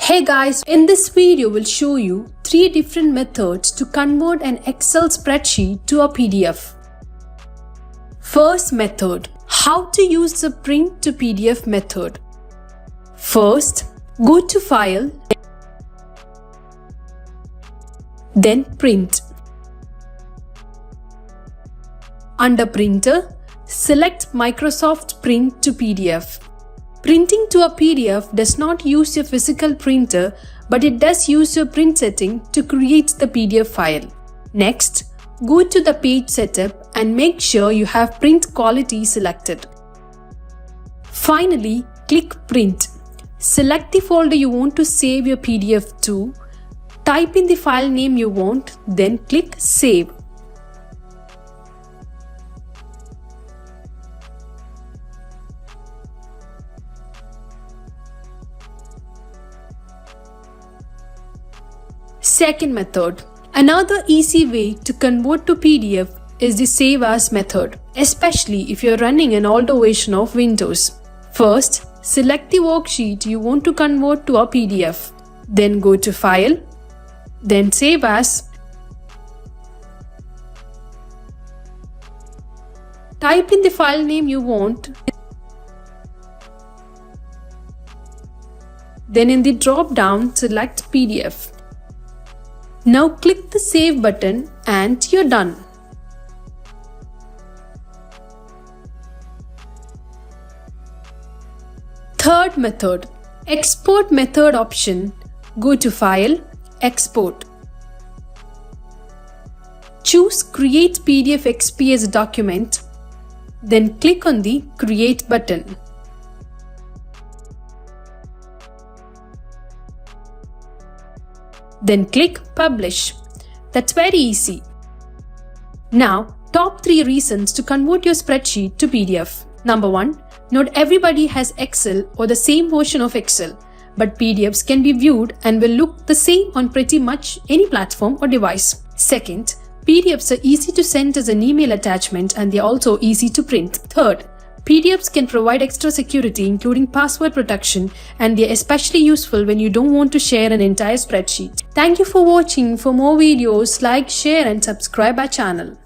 Hey guys, in this video we'll show you 3 different methods to convert an Excel spreadsheet to a PDF. First method, how to use the print to PDF method. First, go to File, then Print. Under Printer, select Microsoft Print to PDF. Printing to a PDF does not use your physical printer, but it does use your print setting to create the PDF file. Next, go to the page setup and make sure you have print quality selected. Finally, click Print. Select the folder you want to save your PDF to. Type in the file name you want, then click Save. Second method. Another easy way to convert to PDF is the Save As method, especially if you're running an older version of Windows. First, select the worksheet you want to convert to a PDF. Then go to File, then Save As. Type in the file name you want. Then in the drop-down, select PDF. Now click the Save button and you're done. Third method, Export method option. Go to File, Export. Choose Create PDF XPS document. Then click on the Create button. Then click Publish. That's very easy. Now, top 3 reasons to convert your spreadsheet to PDF. Number 1, not everybody has Excel or the same version of Excel, but PDFs can be viewed and will look the same on pretty much any platform or device. Second, PDFs are easy to send as an email attachment and they are also easy to print. Third, PDFs can provide extra security including password protection, and they are especially useful when you don't want to share an entire spreadsheet. Thank you for watching. For more videos, like, share and subscribe our channel.